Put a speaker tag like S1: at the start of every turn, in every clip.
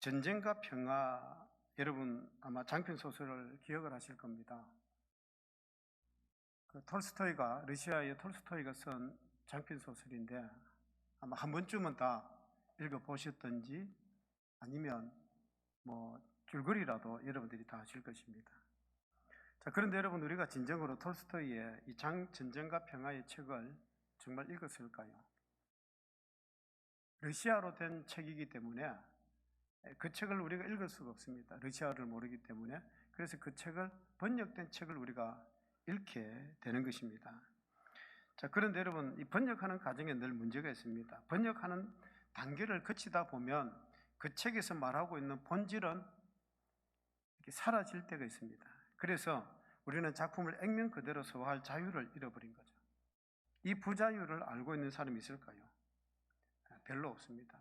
S1: 전쟁과 평화, 여러분 아마 장편 소설을 기억을 하실 겁니다. 러시아의 톨스토이가 쓴 장편 소설인데 아마 한 번쯤은 다 읽어보셨던지 아니면 줄거리라도 여러분들이 다 아실 것입니다. 자, 그런데 여러분, 우리가 진정으로 톨스토이의 이 전쟁과 평화의 책을 정말 읽었을까요? 러시아로 된 책이기 때문에 그 책을 우리가 읽을 수가 없습니다. 러시아어를 모르기 때문에. 그래서 그 책을, 번역된 책을 우리가 읽게 되는 것입니다. 자, 그런데 여러분, 이 번역하는 과정에 늘 문제가 있습니다. 번역하는 단계를 거치다 보면 그 책에서 말하고 있는 본질은 이렇게 사라질 때가 있습니다. 그래서 우리는 작품을 액면 그대로 소화할 자유를 잃어버린 거죠. 이 부자유를 알고 있는 사람이 있을까요? 별로 없습니다.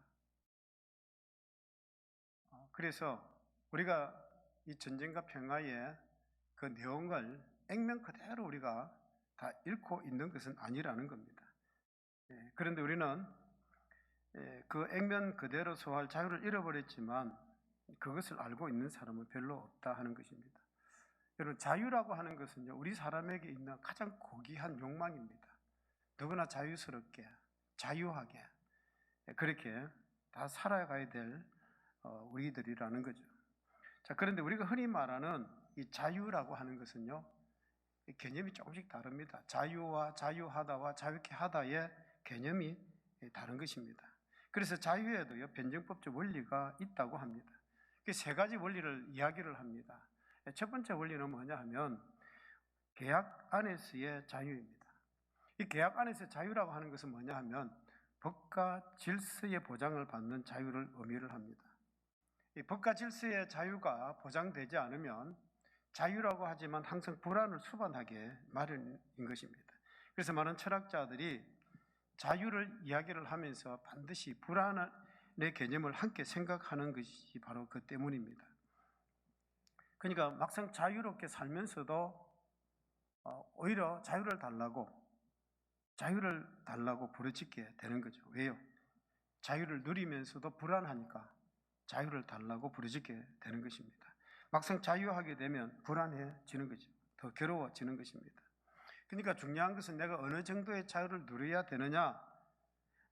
S1: 그래서 우리가 이 전쟁과 평화의 그 내용을 액면 그대로 우리가 다 읽고 있는 것은 아니라는 겁니다. 그런데 우리는 그 액면 그대로 소화할 자유를 잃어버렸지만 그것을 알고 있는 사람은 별로 없다 하는 것입니다. 여러분, 자유라고 하는 것은요, 우리 사람에게 있는 가장 고귀한 욕망입니다. 누구나 자유스럽게, 자유하게 그렇게 다 살아가야 될 우리들이라는 거죠. 자, 그런데 우리가 흔히 말하는 이 자유라고 하는 것은요, 개념이 조금씩 다릅니다. 자유와 자유하다와 자유케 하다의 개념이 다른 것입니다. 그래서 자유에도요, 변증법적 원리가 있다고 합니다. 세 가지 원리를 이야기를 합니다. 첫 번째 원리는 뭐냐 하면 계약 안에서의 자유입니다. 이 계약 안에서의 자유라고 하는 것은 뭐냐 하면 법과 질서의 보장을 받는 자유를 의미를 합니다. 이 법과 질서의 자유가 보장되지 않으면 자유라고 하지만 항상 불안을 수반하게 마련인 것입니다. 그래서 많은 철학자들이 자유를 이야기를 하면서 반드시 불안의 개념을 함께 생각하는 것이 바로 그 때문입니다. 그러니까 막상 자유롭게 살면서도 오히려 자유를 달라고 부르짖게 되는 거죠. 왜요? 자유를 누리면서도 불안하니까 자유를 달라고 부르짖게 되는 것입니다. 막상 자유하게 되면 불안해지는 거죠. 더 괴로워지는 것입니다. 그러니까 중요한 것은 내가 어느 정도의 자유를 누려야 되느냐,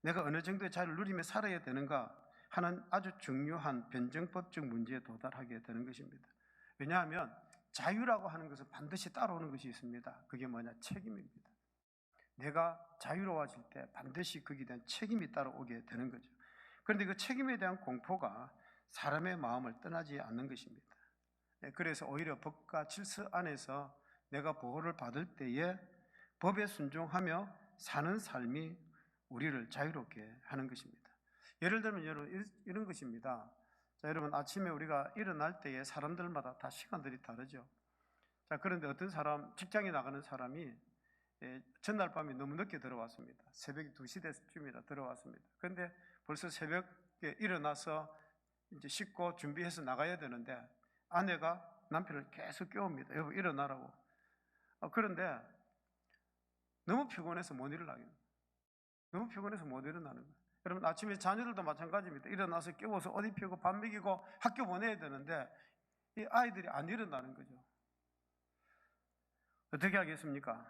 S1: 내가 어느 정도의 자유를 누리며 살아야 되는가 하는 아주 중요한 변증법적 문제에 도달하게 되는 것입니다. 왜냐하면 자유라고 하는 것은 반드시 따라오는 것이 있습니다. 그게 뭐냐? 책임입니다. 내가 자유로워질 때 반드시 거기에 대한 책임이 따라오게 되는 거죠. 그런데 그 책임에 대한 공포가 사람의 마음을 떠나지 않는 것입니다. 그래서 오히려 법과 질서 안에서 내가 보호를 받을 때에 법에 순종하며 사는 삶이 우리를 자유롭게 하는 것입니다. 예를 들면 이런 것입니다. 자, 여러분, 아침에 우리가 일어날 때에 사람들마다 다 시간들이 다르죠. 자, 그런데 어떤 사람, 직장에 나가는 사람이 전날 밤에 너무 늦게 들어왔습니다. 새벽 2시 대쯤이라 들어왔습니다. 그런데 벌써 새벽에 일어나서 이제 씻고 준비해서 나가야 되는데 아내가 남편을 계속 깨웁니다. 여보, 일어나라고. 그런데 너무 피곤해서 못 일어나는 거예요. 여러분, 아침에 자녀들도 마찬가지입니다. 일어나서 깨워서 옷 입히고 밥 먹이고 학교 보내야 되는데 이 아이들이 안 일어나는 거죠. 어떻게 하겠습니까?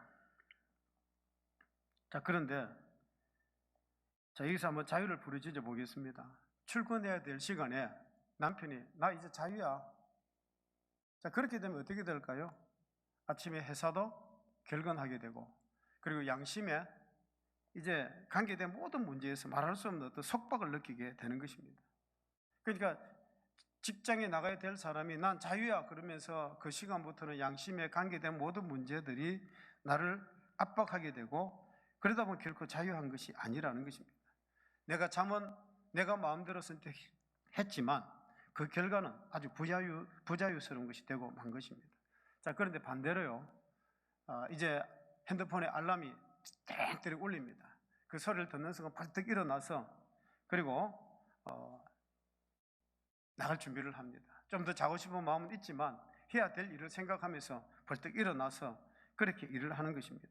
S1: 자, 그런데 여기서 한번 자유를 부르짖어 보겠습니다. 출근해야 될 시간에 남편이 나 이제 자유야. 자, 그렇게 되면 어떻게 될까요? 아침에 회사도 결근하게 되고, 그리고 양심에 이제 관계된 모든 문제에서 말할 수 없는 어떤 속박을 느끼게 되는 것입니다. 그러니까 직장에 나가야 될 사람이 난 자유야 그러면서 그 시간부터는 양심에 관계된 모든 문제들이 나를 압박하게 되고, 그러다 보면 결코 자유한 것이 아니라는 것입니다. 내가 잠은 내가 마음대로 선택했지만 그 결과는 아주 부자유스러운 것이 되고 만 것입니다. 자, 그런데 반대로요, 이제 핸드폰에 알람이 땡땡 울립니다. 그 소리를 듣는 순간 벌떡 일어나서 그리고 나갈 준비를 합니다. 좀 더 자고 싶은 마음은 있지만 해야 될 일을 생각하면서 벌떡 일어나서 그렇게 일을 하는 것입니다.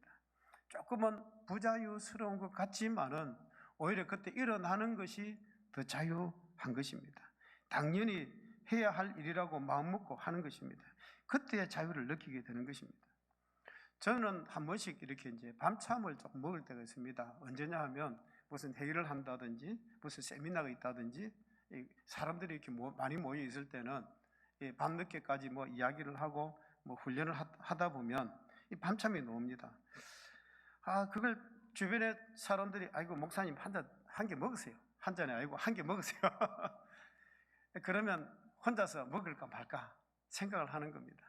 S1: 조금은 부자유스러운 것 같지만은 오히려 그때 일어나는 것이 더 자유한 것입니다. 당연히 해야 할 일이라고 마음먹고 하는 것입니다. 그때의 자유를 느끼게 되는 것입니다. 저는 한 번씩 이렇게 이제 밤참을 조금 먹을 때가 있습니다. 언제냐 하면 무슨 회의를 한다든지 무슨 세미나가 있다든지 사람들이 이렇게 많이 모여 있을 때는 밤늦게까지 뭐 이야기를 하고 뭐 훈련을 하다 보면 이 밤참이 나옵니다. 그걸 주변에 사람들이 아이고 목사님 한 개 먹으세요. 한 잔에 아이고 한 개 먹으세요. 그러면 혼자서 먹을까 말까 생각을 하는 겁니다.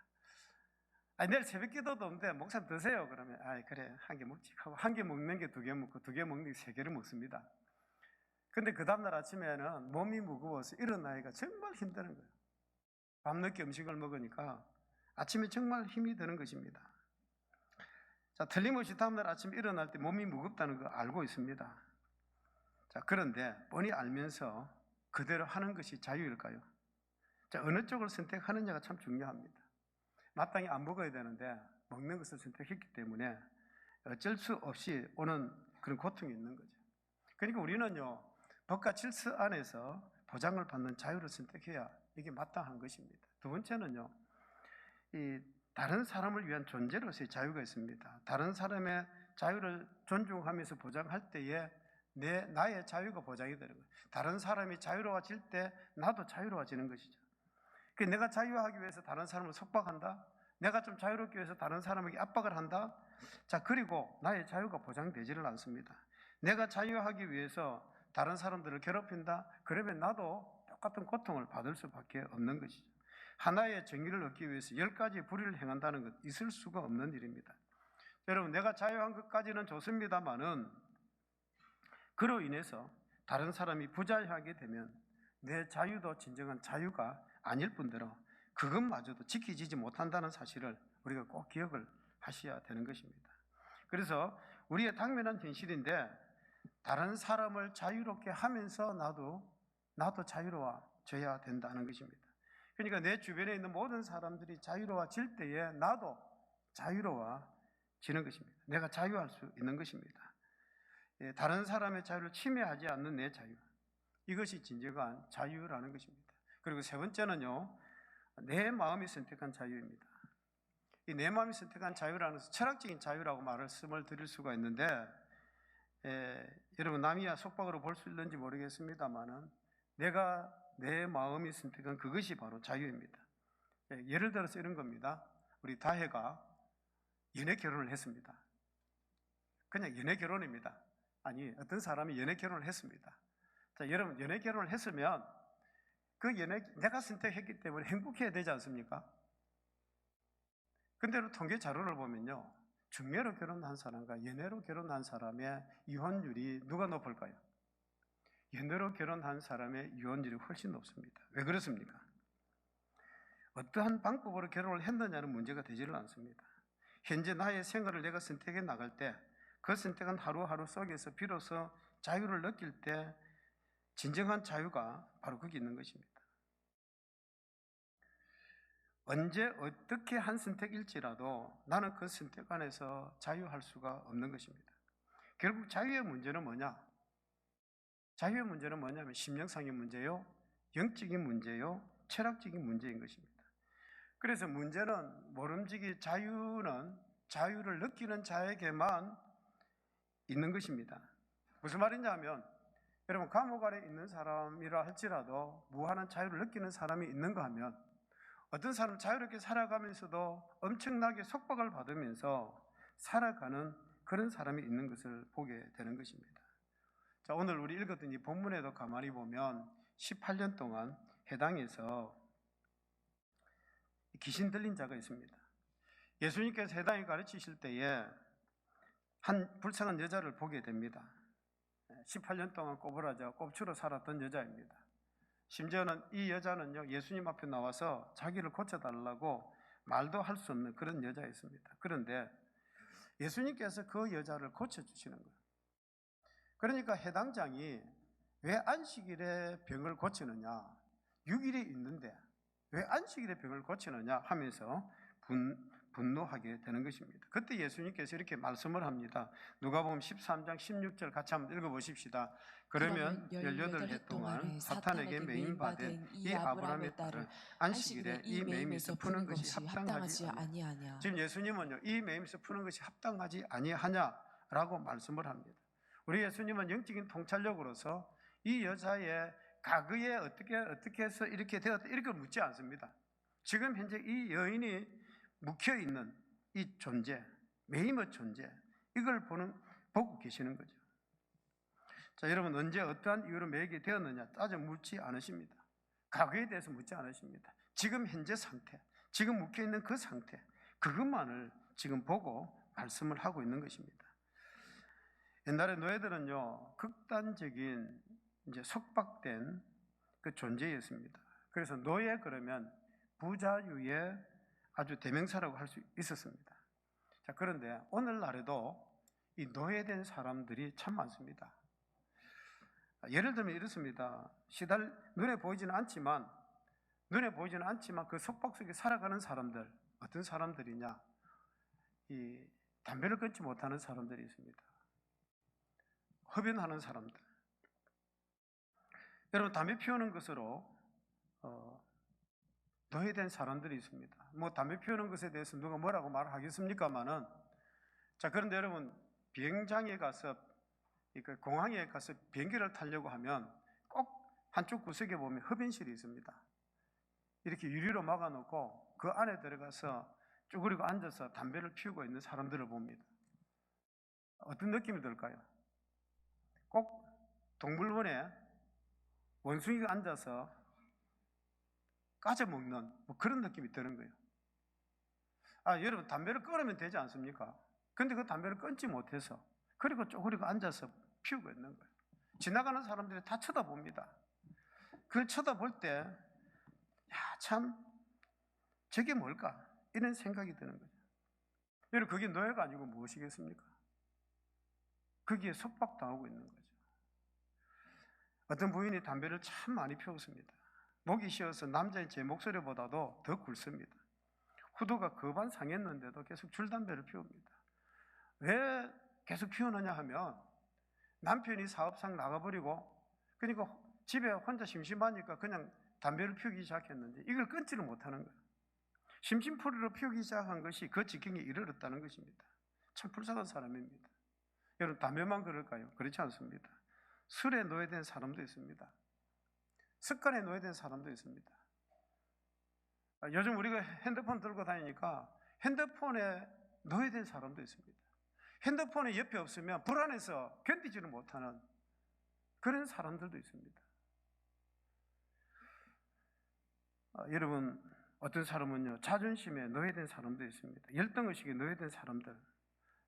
S1: 내일 새벽 기도도 없는데 목사님 드세요. 그러면 그래 한 개 먹지 하고 한 개 먹는 게 두 개 먹고 두 개 먹는 게 세 개를 먹습니다. 근데 그 다음날 아침에는 몸이 무거워서 일어나기가 정말 힘드는 거예요. 밤늦게 음식을 먹으니까 아침에 정말 힘이 드는 것입니다. 자, 틀림없이 다음날 아침에 일어날 때 몸이 무겁다는 거 알고 있습니다. 자, 그런데 뻔히 알면서 그대로 하는 것이 자유일까요? 자, 어느 쪽을 선택하느냐가 참 중요합니다. 마땅히 안 먹어야 되는데 먹는 것을 선택했기 때문에 어쩔 수 없이 오는 그런 고통이 있는 거죠. 그러니까 우리는요, 법과 질서 안에서 보장을 받는 자유를 선택해야 이게 마땅한 것입니다. 두 번째는요, 이 다른 사람을 위한 존재로서의 자유가 있습니다. 다른 사람의 자유를 존중하면서 보장할 때에 나의 자유가 보장이 되는 거예요. 다른 사람이 자유로워질 때 나도 자유로워지는 것이죠. 내가 자유하기 위해서 다른 사람을 속박한다? 내가 좀 자유롭기 위해서 다른 사람에게 압박을 한다? 자, 그리고 나의 자유가 보장되지를 않습니다. 내가 자유하기 위해서 다른 사람들을 괴롭힌다? 그러면 나도 똑같은 고통을 받을 수밖에 없는 것이죠. 하나의 정의를 얻기 위해서 10가지 불의를 행한다는 것 있을 수가 없는 일입니다. 여러분, 내가 자유한 것까지는 좋습니다만은 그로 인해서 다른 사람이 부자유하게 되면 내 자유도 진정한 자유가 아닐 뿐더러 그것마저도 지켜지지 못한다는 사실을 우리가 꼭 기억을 하셔야 되는 것입니다. 그래서 우리의 당면한 현실인데 다른 사람을 자유롭게 하면서 나도 자유로워져야 된다는 것입니다. 그러니까 내 주변에 있는 모든 사람들이 자유로워질 때에 나도 자유로워지는 것입니다. 내가 자유할 수 있는 것입니다. 다른 사람의 자유를 침해하지 않는 내 자유, 이것이 진정한 자유라는 것입니다. 그리고 세 번째는요, 내 마음이 선택한 자유입니다. 이 내 마음이 선택한 자유라는 것은 철학적인 자유라고 말씀을 드릴 수가 있는데, 여러분 남이야 속박으로 볼 수 있는지 모르겠습니다만은 내가 내 마음이 선택한 그것이 바로 자유입니다. 예를 들어서 이런 겁니다. 우리 다혜가 연애 결혼을 했습니다. 그냥 연애 결혼입니다. 아니, 어떤 사람이 연애 결혼을 했습니다. 자, 여러분 연애 결혼을 했으면 그 연애 내가 선택했기 때문에 행복해야 되지 않습니까? 근데 통계 자료를 보면요, 중매로 결혼한 사람과 연애로 결혼한 사람의 이혼율이 누가 높을까요? 연애로 결혼한 사람의 이혼율이 훨씬 높습니다. 왜 그렇습니까? 어떠한 방법으로 결혼을 했느냐는 문제가 되지를 않습니다. 현재 나의 생활을 내가 선택해 나갈 때 그 선택은 하루하루 속에서 비로소 자유를 느낄 때 진정한 자유가 바로 거기 있는 것입니다. 언제 어떻게 한 선택일지라도 나는 그 선택 안에서 자유할 수가 없는 것입니다. 결국 자유의 문제는 뭐냐? 자유의 문제는 뭐냐면 심령상의 문제요, 영적인 문제요, 철학적인 문제인 것입니다. 그래서 문제는 모름지기 자유는 자유를 느끼는 자에게만 있는 것입니다. 무슨 말이냐 하면 여러분 감옥 안에 있는 사람이라 할지라도 무한한 자유를 느끼는 사람이 있는가 하면 어떤 사람은 자유롭게 살아가면서도 엄청나게 속박을 받으면서 살아가는 그런 사람이 있는 것을 보게 되는 것입니다. 자, 오늘 우리 읽었던 이 본문에도 가만히 보면 18년 동안 해당에서 귀신 들린 자가 있습니다. 예수님께서 해당에 가르치실 때에 한 불쌍한 여자를 보게 됩니다. 18년 동안 꼬부라져 꼽추로 살았던 여자입니다. 심지어는 이 여자는요, 예수님 앞에 나와서 자기를 고쳐달라고 말도 할 수 없는 그런 여자였습니다. 그런데 예수님께서 그 여자를 고쳐주시는 거예요. 그러니까 해당장이 왜 안식일에 병을 고치느냐, 6일이 있는데 왜 안식일에 병을 고치느냐 하면서 분노하게 되는 것입니다. 그때 예수님께서 이렇게 말씀을 합니다. 누가복음 13장 16절 같이 한번 읽어보십시다. 그러면 18해 동안 사탄에게 매임받은 이 아브라함의 딸을 안식일에 이 매임에서 푸는 것이 합당하지 아니하냐. 지금 예수님은요, 이 매임에서 푸는 것이 합당하지 아니하냐라고 말씀을 합니다. 우리 예수님은 영적인 통찰력으로서 이 여자의 과거에 어떻게 해서 이렇게 되었다 이렇게 묻지 않습니다. 지금 현재 이 여인이 묵혀있는 이 존재, 매임의 존재, 이걸 보고 계시는 거죠. 자, 여러분, 언제 어떠한 이유로 매이게 되었느냐 따져 묻지 않으십니다. 과거에 대해서 묻지 않으십니다. 지금 현재 상태, 지금 묵혀있는 그 상태, 그것만을 지금 보고 말씀을 하고 있는 것입니다. 옛날에 노예들은요, 극단적인 이제 속박된 그 존재였습니다. 그래서 노예 그러면 부자유의 아주 대명사라고 할 수 있었습니다. 자, 그런데 오늘날에도 이 노예된 사람들이 참 많습니다. 예를 들면 이렇습니다. 눈에 보이지는 않지만 그 속박 속에 살아가는 사람들, 어떤 사람들이냐? 이 담배를 끊지 못하는 사람들이 있습니다. 흡연하는 사람들. 여러분, 담배 피우는 것으로 노예된 사람들이 있습니다. 뭐 담배 피우는 것에 대해서 누가 뭐라고 말하겠습니까마는, 자, 그런데 여러분, 비행장에 가서 공항에 가서 비행기를 타려고 하면 꼭 한쪽 구석에 보면 흡연실이 있습니다. 이렇게 유리로 막아놓고 그 안에 들어가서 쭈그리고 앉아서 담배를 피우고 있는 사람들을 봅니다. 어떤 느낌이 들까요? 꼭 동물원에 원숭이가 앉아서 까져먹는 뭐 그런 느낌이 드는 거예요. 여러분, 담배를 끊으면 되지 않습니까? 근데 그 담배를 끊지 못해서 그리고 쪼그리고 앉아서 피우고 있는 거예요. 지나가는 사람들이 다 쳐다봅니다. 그걸 쳐다볼 때 참 저게 뭘까? 이런 생각이 드는 거죠. 여러분, 그게 노예가 아니고 무엇이겠습니까? 거기에 속박당하고 있는 거죠. 어떤 부인이 담배를 참 많이 피웠습니다. 목이 쉬어서 남자인 제 목소리보다도 더 굵습니다. 후두가 거반 상했는데도 계속 줄담배를 피웁니다. 왜 계속 피우느냐 하면 남편이 사업상 나가버리고 그러니까 집에 혼자 심심하니까 그냥 담배를 피우기 시작했는데 이걸 끊지를 못하는 거예요. 심심풀이로 피우기 시작한 것이 그 지경에 이르렀다는 것입니다. 참 불쌍한 사람입니다. 여러분, 담배만 그럴까요? 그렇지 않습니다. 술에 노예된 사람도 있습니다. 습관에 노예된 사람도 있습니다. 요즘 우리가 핸드폰 들고 다니니까 핸드폰에 노예된 사람도 있습니다. 핸드폰이 옆에 없으면 불안해서 견디지를 못하는 그런 사람들도 있습니다. 여러분, 어떤 사람은요, 자존심에 노예된 사람도 있습니다. 열등의식에 노예된 사람들.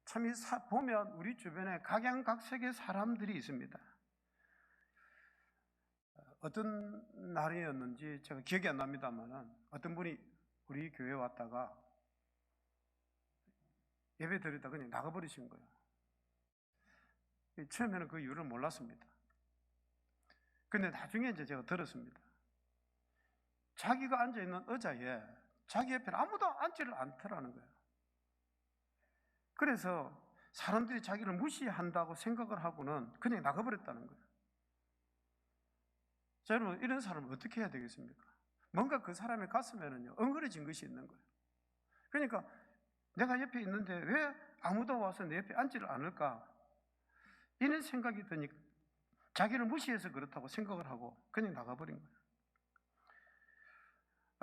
S1: 참 보면 우리 주변에 각양각색의 사람들이 있습니다. 어떤 날이었는지 제가 기억이 안 납니다만은 어떤 분이 우리 교회에 왔다가 예배 드리다 그냥 나가버리신 거예요. 처음에는 그 이유를 몰랐습니다. 근데 나중에 이제 제가 들었습니다. 자기가 앉아있는 의자에 자기 옆에 아무도 앉지를 않더라는 거예요. 그래서 사람들이 자기를 무시한다고 생각을 하고는 그냥 나가버렸다는 거예요. 자, 여러분, 이런 사람은 어떻게 해야 되겠습니까? 뭔가 그 사람의 가슴에는요, 엉그러진 것이 있는 거예요. 그러니까 내가 옆에 있는데 왜 아무도 와서 내 옆에 앉지를 않을까? 이런 생각이 드니까 자기를 무시해서 그렇다고 생각을 하고 그냥 나가버린 거예요.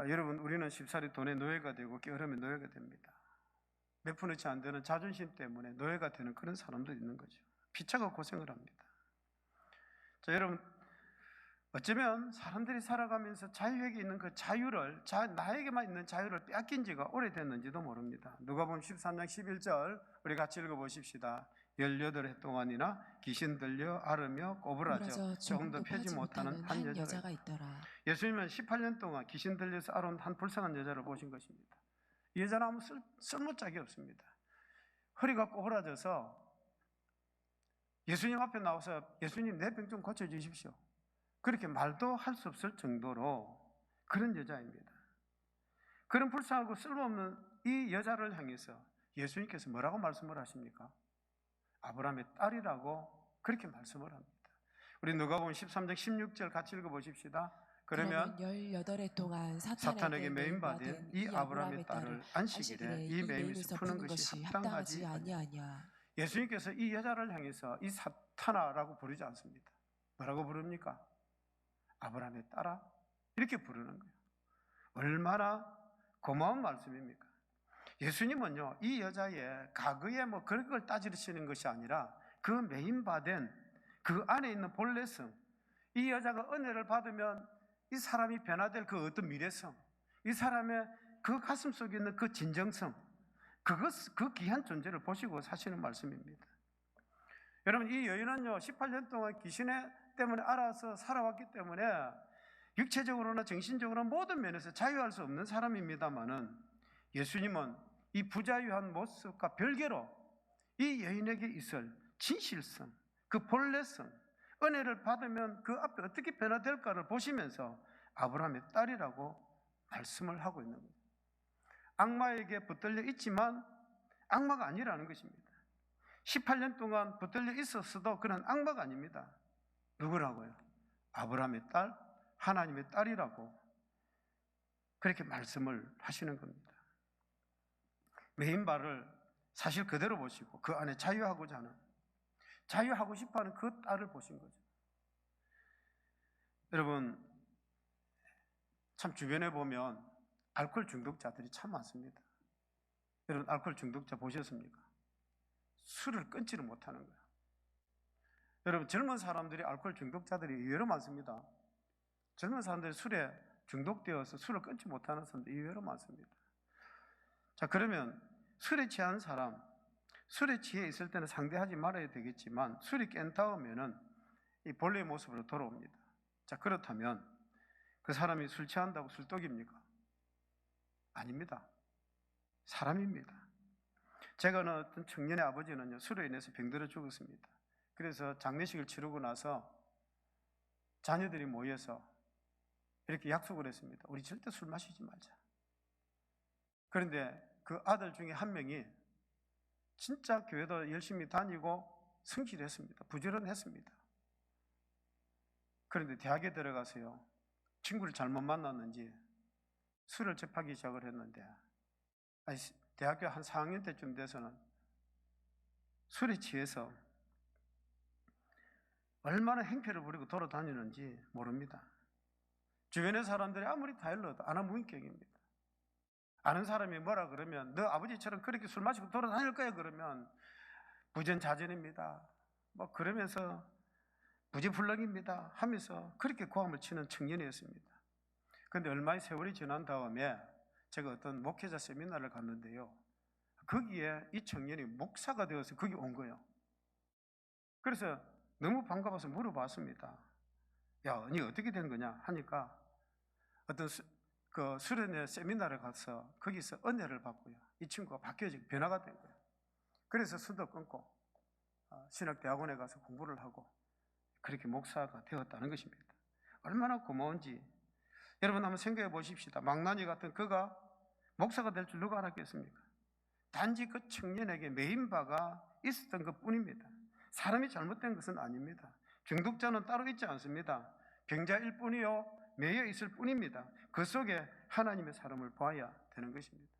S1: 여러분, 우리는 쉽사리 돈의 노예가 되고 게으름의 노예가 됩니다. 몇 푼어치 안 되는 자존심 때문에 노예가 되는 그런 사람도 있는 거죠. 피차가 고생을 합니다. 자, 여러분, 어쩌면 사람들이 살아가면서 자유에게 있는 그 자유를, 나에게만 있는 자유를 빼앗긴 지가 오래됐는지도 모릅니다. 누가복음 13장 11절 우리 같이 읽어보십시다. 18해 동안이나 귀신 들려 앓으며 꼬부라져 조금도 펴지 못하는 한 여자가 있더라. 예수님은 18년 동안 귀신 들려서 앓은 한 불쌍한 여자를 보신 것입니다. 이 여자는 아무 쓸모짝이 없습니다. 허리가 꼬부라져서 예수님 앞에 나와서 예수님 내 병 좀 고쳐주십시오. 그렇게 말도 할 수 없을 정도로 그런 여자입니다. 그런 불쌍하고 쓸모없는 이 여자를 향해서 예수님께서 뭐라고 말씀을 하십니까? 아브라함의 딸이라고 그렇게 말씀을 합니다. 우리 누가복음 13장 16절 같이 읽어보십시다. 그러면
S2: 18해 동안
S1: 사탄에게 매인받은 이 아브라함의 딸을 안식일에 이 매임에서 푸는 것이 합당하지 아니하냐. 예수님께서 이 여자를 향해서 이 사탄아라고 부르지 않습니다. 뭐라고 부릅니까? 아브라함의 딸아, 이렇게 부르는 거예요. 얼마나 고마운 말씀입니까? 예수님은요, 이 여자의 과거에 뭐 그런 걸 따지시는 것이 아니라 그 매인받은 그 안에 있는 본래성, 이 여자가 은혜를 받으면 이 사람이 변화될 그 어떤 미래성, 이 사람의 그 가슴 속에 있는 그 진정성, 그 귀한 존재를 보시고 사시는 말씀입니다. 여러분, 이 여인은요 18년 동안 귀신 때문에 알아서 살아왔기 때문에 육체적으로나 정신적으로나 모든 면에서 자유할 수 없는 사람입니다만은, 예수님은 이 부자유한 모습과 별개로 이 여인에게 있을 진실성, 그 본래성, 은혜를 받으면 그 앞에 어떻게 변화될까를 보시면서 아브라함의 딸이라고 말씀을 하고 있는 거예요. 악마에게 붙들려 있지만 악마가 아니라는 것입니다. 18년 동안 붙들려 있었어도 그는 악마가 아닙니다. 누구라고요? 아브라함의 딸, 하나님의 딸이라고 그렇게 말씀을 하시는 겁니다. 메인바를 사실 그대로 보시고 그 안에 자유하고자 하는, 자유하고 싶어하는 그 딸을 보신 거죠. 여러분, 참 주변에 보면 알코올 중독자들이 참 많습니다. 여러분, 알코올 중독자 보셨습니까? 술을 끊지를 못하는 거예요. 여러분, 젊은 사람들이 알코올 중독자들이 의외로 많습니다. 젊은 사람들이 술에 중독되어서 술을 끊지 못하는 사람들이 의외로 많습니다. 자, 그러면 술에 취한 사람, 술에 취해 있을 때는 상대하지 말아야 되겠지만 술이 깬 다음에는 이 본래의 모습으로 돌아옵니다. 자, 그렇다면 그 사람이 술 취한다고 술독입니까? 아닙니다. 사람입니다. 제가 아는 어떤 청년의 아버지는요, 술로 인해서 병들어 죽었습니다. 그래서 장례식을 치르고 나서 자녀들이 모여서 이렇게 약속을 했습니다. 우리 절대 술 마시지 말자. 그런데 그 아들 중에 한 명이 진짜 교회도 열심히 다니고 성실했습니다. 부지런했습니다. 그런데 대학에 들어가서요, 친구를 잘못 만났는지 술을 접하기 시작을 했는데, 대학교 한 4학년 때쯤 돼서는 술에 취해서 얼마나 행패를 부리고 돌아다니는지 모릅니다. 주변의 사람들이 아무리 다 일러도 아나무인격입니다. 아는 사람이 뭐라 그러면 너 아버지처럼 그렇게 술 마시고 돌아다닐 거야 그러면 부전자전입니다. 뭐 그러면서 부지불능입니다 하면서 그렇게 고함을 치는 청년이었습니다. 그런데 얼마의 세월이 지난 다음에 제가 어떤 목회자 세미나를 갔는데요, 거기에 이 청년이 목사가 되어서 거기 온 거예요. 그래서 너무 반가워서 물어봤습니다. 야, 니 어떻게 된 거냐 하니까 어떤 그 수련회 세미나를 가서 거기서 은혜를 받고요, 이 친구가 바뀌어지고 변화가 된 거예요. 그래서 술도 끊고 신학대학원에 가서 공부를 하고 그렇게 목사가 되었다는 것입니다. 얼마나 고마운지 여러분 한번 생각해 보십시다. 망나니 같은 그가 목사가 될 줄 누가 알았겠습니까? 단지 그 청년에게 메인바가 있었던 것 뿐입니다. 사람이 잘못된 것은 아닙니다. 중독자는 따로 있지 않습니다. 병자일 뿐이요 매여 있을 뿐입니다. 그 속에 하나님의 사람을 봐야 되는 것입니다.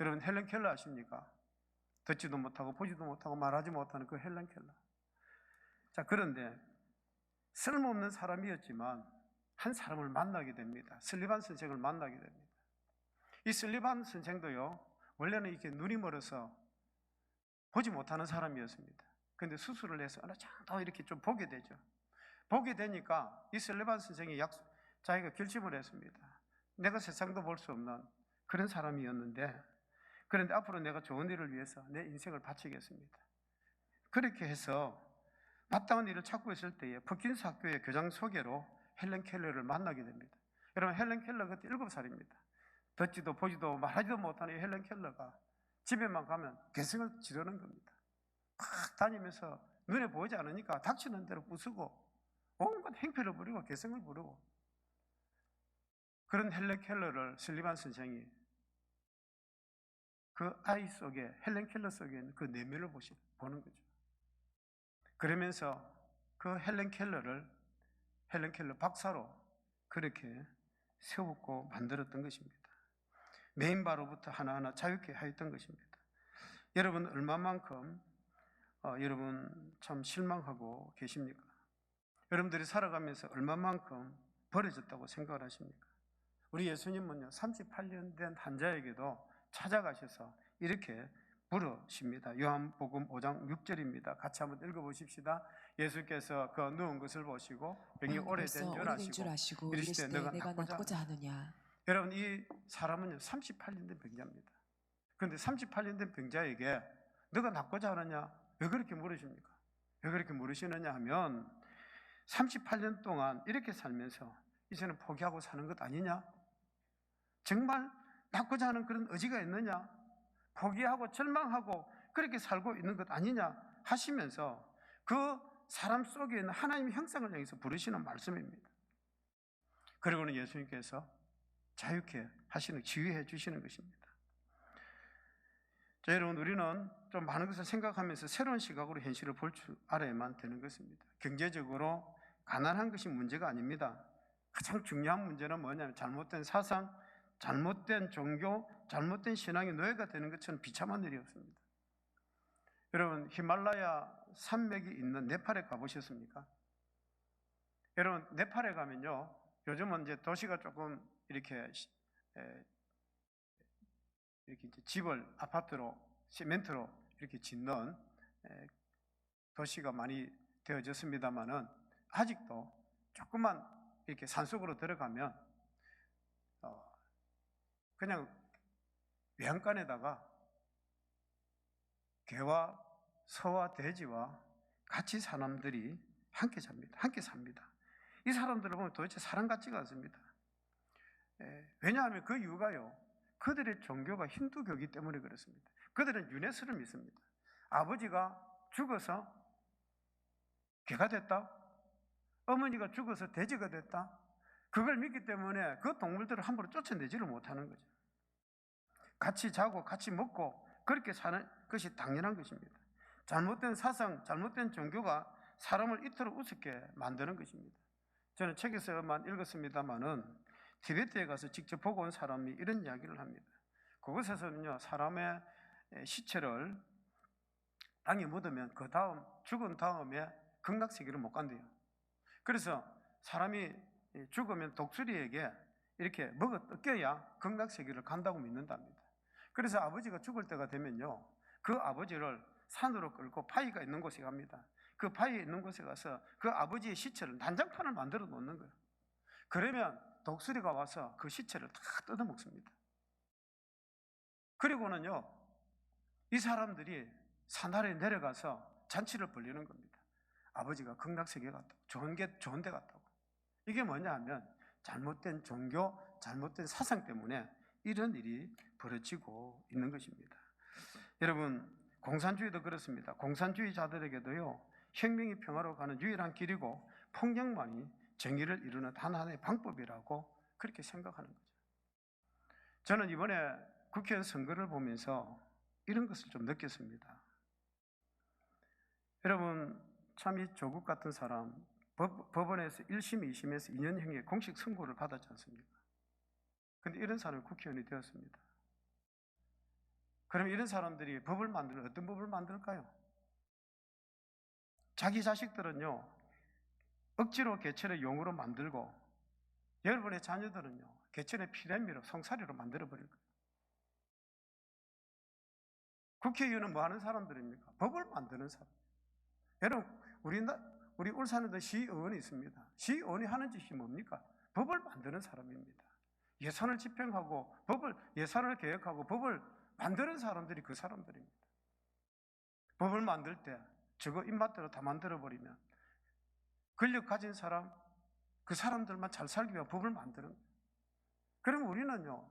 S1: 여러분, 헬렌 켈러 아십니까? 듣지도 못하고 보지도 못하고 말하지 못하는 그 헬렌 켈러. 자, 그런데 쓸모없는 사람이었지만 한 사람을 만나게 됩니다. 슬리반 선생을 만나게 됩니다. 이 슬리반 선생도요, 원래는 이렇게 눈이 멀어서 보지 못하는 사람이었습니다. 그런데 수술을 해서 어느 정도 이렇게 좀 보게 되죠. 보게 되니까 이 슬리반 선생이 자기가 결심을 했습니다. 내가 세상도 볼 수 없는 그런 사람이었는데, 그런데 앞으로 내가 좋은 일을 위해서 내 인생을 바치겠습니다. 그렇게 해서 마땅한 일을 찾고 있을 때에 퍼킨스 학교의 교장 소개로 헬렌 켈러를 만나게 됩니다. 여러분, 헬렌 켈러 그때 7살입니다. 듣지도 보지도 말하지도 못하는 이 헬렌 켈러가 집에만 가면 개성을 지르는 겁니다. 막 다니면서 눈에 보이지 않으니까 닥치는 대로 부수고 온갖 행패를 부리고 개성을 부르고, 그런 헬렌 켈러를 슬리반 선생이 그 아이 속에, 헬렌 켈러 속에 있는 그 내면을 보는 거죠. 그러면서 그 헬렌 켈러 박사로 그렇게 세웠고 만들었던 것입니다. 메인바로부터 하나하나 자유케 하였던 것입니다. 여러분 얼마만큼 여러분 참 실망하고 계십니까? 여러분들이 살아가면서 얼마만큼 버려졌다고 생각을 하십니까? 우리 예수님은요 38년 된 환자에게도 찾아가셔서 이렇게 부르십니다. 요한복음 5장 6절입니다. 같이 한번 읽어보십시다. 예수께서 그 누운 것을 보시고 병이 오래된 줄 아시고 이르시되 내가 낫고자 하느냐. 여러분 이 사람은요 38년 된 병자입니다. 그런데 38년 된 병자에게 너가 낫고자 하느냐 왜 그렇게 물으십니까? 왜 그렇게 물으시느냐 하면 38년 동안 이렇게 살면서 이제는 포기하고 사는 것 아니냐? 정말 낫고자 하는 그런 의지가 있느냐? 포기하고 절망하고 그렇게 살고 있는 것 아니냐 하시면서 그 사람 속에 있는 하나님의 형상을 향해서 부르시는 말씀입니다. 그리고는 예수님께서 자유케 하시는, 지휘해 주시는 것입니다. 자, 여러분 우리는 좀 많은 것을 생각하면서 새로운 시각으로 현실을 볼 줄 알아야만 되는 것입니다. 경제적으로 가난한 것이 문제가 아닙니다. 가장 중요한 문제는 뭐냐면 잘못된 사상, 잘못된 종교, 잘못된 신앙의 노예가 되는 것처럼 비참한 일이 없습니다. 여러분 히말라야 산맥이 있는 네팔에 가보셨습니까? 여러분 네팔에 가면요 요즘은 이제 도시가 조금 이렇게 이제 집을 아파트로 시멘트로 이렇게 짓는 도시가 많이 되어졌습니다만은 아직도 조금만 이렇게 산속으로 들어가면 그냥 외양간에다가 개와 소와 돼지와 같이 사람들이 함께 삽니다. 이 사람들을 보면 도대체 사람 같지가 않습니다. 왜냐하면 그 이유가요 그들의 종교가 힌두교이기 때문에 그렇습니다. 그들은 유네스를 믿습니다. 아버지가 죽어서 개가 됐다, 어머니가 죽어서 돼지가 됐다, 그걸 믿기 때문에 그 동물들을 함부로 쫓아내지를 못하는 거죠. 같이 자고 같이 먹고 그렇게 사는 것이 당연한 것입니다. 잘못된 사상, 잘못된 종교가 사람을 이토록 우습게 만드는 것입니다. 저는 책에서만 읽었습니다만은 티베트에 가서 직접 보고 온 사람이 이런 이야기를 합니다. 그곳에서는요 사람의 시체를 땅에 묻으면 그 다음 죽은 다음에 극락세계를 못 간대요. 그래서 사람이 죽으면 독수리에게 이렇게 먹어 뜯겨야 극락세계를 간다고 믿는답니다. 그래서 아버지가 죽을 때가 되면요 그 아버지를 산으로 끌고 바위가 있는 곳에 갑니다. 그 바위에 있는 곳에 가서 그 아버지의 시체를 난장판을 만들어 놓는 거예요. 그러면 독수리가 와서 그 시체를 다 뜯어 먹습니다. 그리고는요 이 사람들이 산 아래에 내려가서 잔치를 벌리는 겁니다. 아버지가 극락세계 갔다고, 좋은 데 갔다고. 이게 뭐냐 하면 잘못된 종교, 잘못된 사상 때문에 이런 일이 벌어지고 있는 것입니다. 여러분 공산주의도 그렇습니다. 공산주의자들에게도요 혁명이 평화로 가는 유일한 길이고 폭력만이 정의를 이루는 단 하나의 방법이라고 그렇게 생각하는 거죠. 저는 이번에 국회의원 선거를 보면서 이런 것을 좀 느꼈습니다. 여러분 참 이 조국 같은 사람 법원에서 1심, 2심에서 2년형의 공식 선고를 받았지 않습니까? 그런데 이런 사람이 국회의원이 되었습니다. 그럼 이런 사람들이 법을 만들면 어떤 법을 만들까요? 자기 자식들은요 억지로 개천의 용으로 만들고 여러분의 자녀들은요 개천의 피레미로 성사리로 만들어버릴 거예요. 국회의원은 뭐 하는 사람들입니까? 법을 만드는 사람. 여러분 우리 울산에도 시의원이 있습니다. 시의원이 하는 짓이 뭡니까? 법을 만드는 사람입니다. 예산을 집행하고 예산을 계획하고 법을 만드는 사람들이 그 사람들입니다. 법을 만들 때 저거 입맛대로 다 만들어버리면 권력 가진 사람, 그 사람들만 잘 살기 위해 법을 만드는 거예요. 그럼 우리는요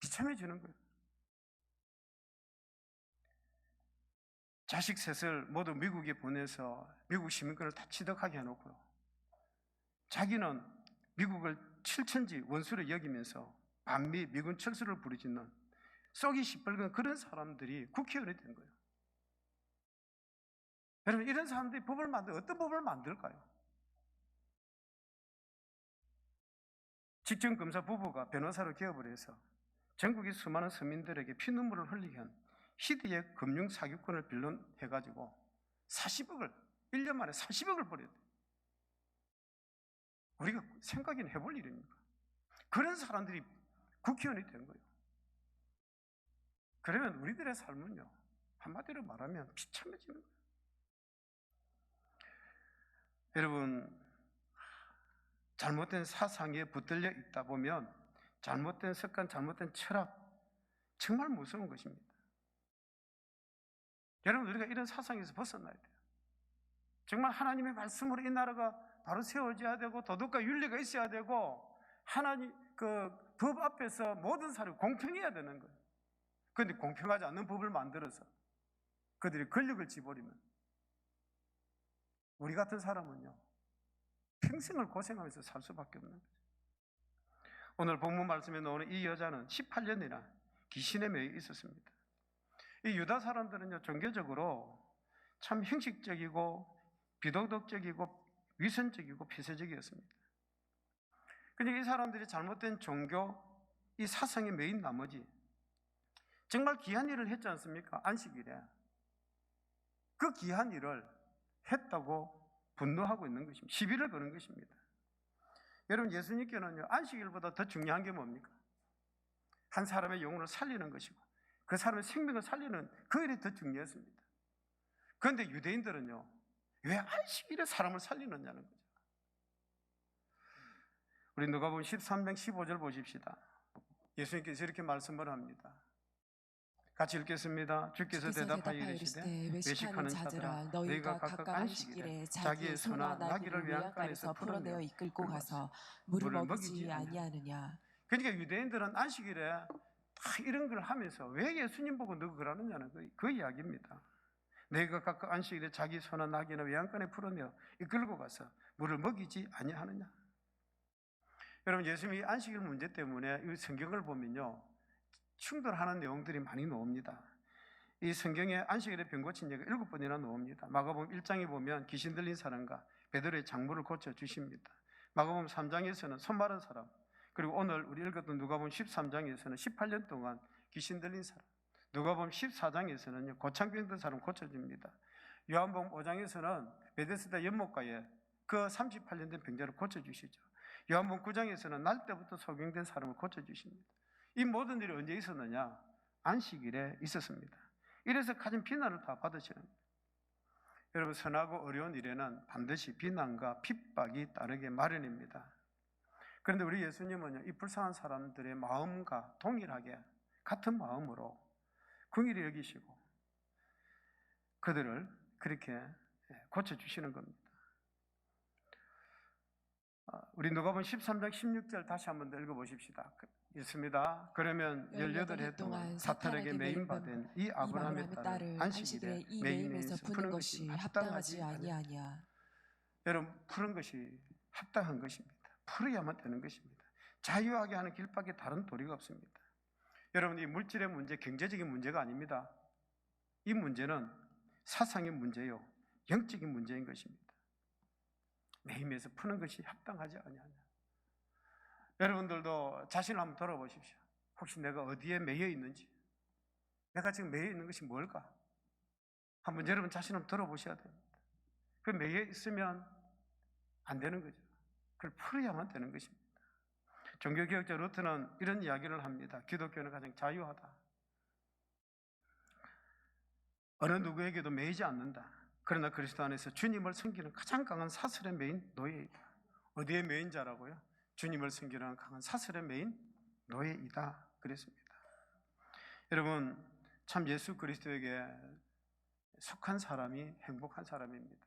S1: 비참해지는 거예요. 자식 셋을 모두 미국에 보내서 미국 시민권을 다 취득하게 해놓고요 자기는 미국을 칠천지 원수로 여기면서 반미 미군 철수를 부르짖는 썩이 시뻘건 그런 사람들이 국회의원이 된 거예요. 여러분, 이런 사람들이 법을 어떤 법을 만들까요? 직전검사 부부가 변호사로 개업을 해서 전국의 수많은 서민들에게 피눈물을 흘리게 한 희대의 금융 사기꾼을 빌런해가지고 40억을 1년 만에 40억을 버렸대요. 우리가 생각이나 해볼 일입니까? 그런 사람들이 국회의원이 된 거예요. 그러면 우리들의 삶은요, 한마디로 말하면 비참해지는 거예요. 여러분, 잘못된 사상에 붙들려 있다 보면 잘못된 습관, 잘못된 철학, 정말 무서운 것입니다. 여러분, 우리가 이런 사상에서 벗어나야 돼요. 정말 하나님의 말씀으로 이 나라가 바로 세워져야 되고 도덕과 윤리가 있어야 되고 하나님 법 앞에서 모든 사람이 공평해야 되는 거예요. 그런데 공평하지 않는 법을 만들어서 그들이 권력을 쥐버리면 우리 같은 사람은요, 평생을 고생하면서 살 수밖에 없는 거죠. 오늘 본문 말씀에 나오는 이 여자는 18년이나 귀신에 매여 있었습니다. 이 유다 사람들은요, 종교적으로 참 형식적이고 비도덕적이고 위선적이고 폐쇄적이었습니다. 근데 이 사람들이 잘못된 종교, 이 사상에 매인 나머지 정말 귀한 일을 했지 않습니까? 안식일에. 그 귀한 일을 했다고 분노하고 있는 것입니다. 시비를 거는 것입니다. 여러분, 예수님께는요, 안식일보다 더 중요한 게 뭡니까? 한 사람의 영혼을 살리는 것이고 그 사람의 생명을 살리는 그 일이 더 중요했습니다. 그런데 유대인들은요, 왜 안식일에 사람을 살리느냐는 거죠. 우리 누가복음 13장 15절 보십시다. 예수님께서 이렇게 말씀을 합니다. 같이 읽겠습니다. 주께서 대답하여 이르시되 외식하는 자들아, 너희가 각각 안식일에 자기의 소나 나귀를 외양간에서 풀어내어 이끌고 가서 물을 먹이지 아니하느냐. 그러니까 유대인들은 안식일에 다 이런 걸 하면서 왜 예수님 보고 너 그러느냐는 그 이야기입니다. 너희가 각각 안식일에 자기 소나 나귀나 외양간에 풀어내어 이끌고 가서 물을 먹이지 아니하느냐. 여러분, 예수님이 안식일 문제 때문에 이 성경을 보면요, 충돌하는 내용들이 많이 나옵니다. 이 성경에 안식일에 병 고친 예가 7번이나 나옵니다. 마가복음 1장에 보면 귀신 들린 사람과 베드로의 장부를 고쳐주십니다. 마가복음 3장에서는 손 마른 사람, 그리고 오늘 우리 읽었던 누가복음 13장에서는 18년 동안 귀신 들린 사람, 누가복음 14장에서는 고창병 든 사람 고쳐줍니다. 요한복음 5장에서는 베데스다 연못가에 그 38년 된 병자를 고쳐주시죠. 요한복음 9장에서는 날 때부터 소경된 사람을 고쳐주십니다. 이 모든 일이 언제 있었느냐? 안식일에 있었습니다. 이래서 가진 비난을 다 받으시는 거예요. 여러분, 선하고 어려운 일에는 반드시 비난과 핍박이 따르게 마련입니다. 그런데 우리 예수님은요, 이 불쌍한 사람들의 마음과 동일하게 같은 마음으로 긍휼히 여기시고 그들을 그렇게 고쳐주시는 겁니다. 우리 누가복음 13장 16절 다시 한번 더 읽어보십시다. 읽습니다. 그러면 18해 동안 사탄에게 매임받은 이 아브라함의 딸을 안식일에 매임에서 푸는 것이 합당하지 아니하냐. 여러분, 푸는 것이 합당한 것입니다. 풀어야만 되는 것입니다. 자유하게 하는 길밖에 다른 도리가 없습니다. 여러분, 이 물질의 문제, 경제적인 문제가 아닙니다. 이 문제는 사상의 문제요, 영적인 문제인 것입니다. 매임에서 푸는 것이 합당하지 아니하냐. 여러분들도 자신을 한번 돌아보십시오. 혹시 내가 어디에 매여 있는지, 내가 지금 매여 있는 것이 뭘까? 한번 여러분 자신을 한번 돌아보셔야 됩니다. 그 매여 있으면 안 되는 거죠. 그걸 풀어야만 되는 것입니다. 종교개혁자 루터는 이런 이야기를 합니다. 기독교는 가장 자유하다. 어느 누구에게도 매이지 않는다. 그러나 그리스도 안에서 주님을 섬기는 가장 강한 사슬의 매인 노예이다. 어디에 매인 자라고요? 주님을 섬기는 강한 사슬의 매인 노예이다 그랬습니다. 여러분, 참 예수 그리스도에게 속한 사람이 행복한 사람입니다.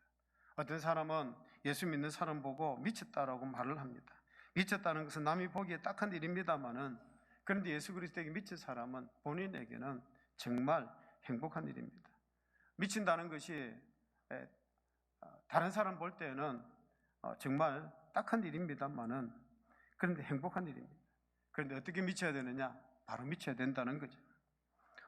S1: 어떤 사람은 예수 믿는 사람 보고 미쳤다라고 말을 합니다. 미쳤다는 것은 남이 보기에 딱한 일입니다만은, 그런데 예수 그리스도에게 미친 사람은 본인에게는 정말 행복한 일입니다. 미친다는 것이 다른 사람 볼 때는 정말 딱한 일입니다만은 그런데 행복한 일입니다. 그런데 어떻게 미쳐야 되느냐? 바로 미쳐야 된다는 거죠.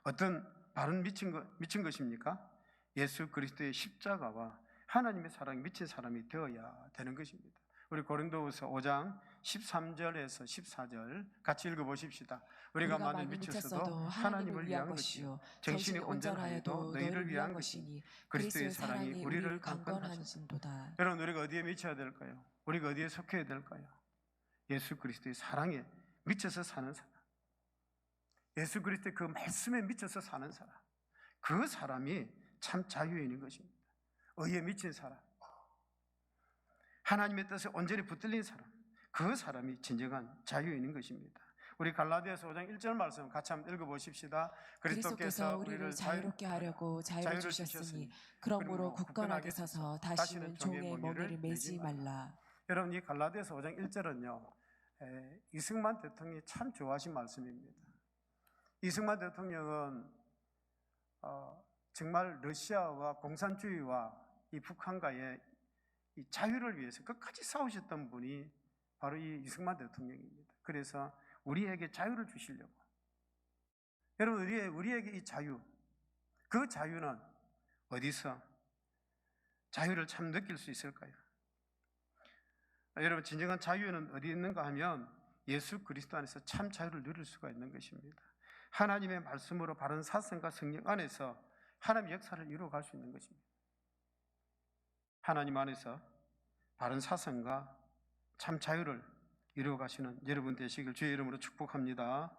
S1: 어떤 바른 미친 것입니까? 예수 그리스도의 십자가와 하나님의 사랑에 미친 사람이 되어야 되는 것입니다. 우리 고린도후서 5장 13절에서 14절 같이 읽어보십시다. 우리가 만일 미쳤어도 하나님을 위한 것이요 정신이 온전하여도 너희를 위한 것이니 그리스도의 사랑이 우리를 강건하신도다. 여러분, 우리가 어디에 미쳐야 될까요? 우리가 어디에 속해야 될까요? 예수 그리스도의 사랑에 미쳐서 사는 사람, 예수 그리스도의 그 말씀에 미쳐서 사는 사람, 그 사람이 참 자유에 있는 것입니다. 의에 미친 사람, 하나님의 뜻에 온전히 붙들린 사람, 그 사람이 진정한 자유에 있는 것입니다. 우리 갈라디아서 5장 1절 말씀 같이 한번 읽어보십시다. 그리스도께서 우리를 자유롭게 하려고 자유를 주셨으니 그러므로 굳건하게 서서 다시는 종의 멍에를 매지 말라. 여러분, 이 갈라디아서 5장 1절은요 이승만 대통령이 참 좋아하신 말씀입니다. 이승만 대통령은 정말 러시아와 공산주의와 이 북한과의 이 자유를 위해서 끝까지 싸우셨던 분이 바로 이 이승만 대통령입니다. 그래서 우리에게 자유를 주시려고. 여러분, 우리에게 이 자유, 그 자유는 어디서 자유를 참 느낄 수 있을까요? 여러분, 진정한 자유는 어디 있는가 하면 예수 그리스도 안에서 참 자유를 누릴 수가 있는 것입니다. 하나님의 말씀으로 바른 사상과 성령 안에서 하나님의 역사를 이루어갈 수 있는 것입니다. 하나님 안에서 바른 사상과 참 자유를 이루어가시는 여러분 되시길 주의 이름으로 축복합니다.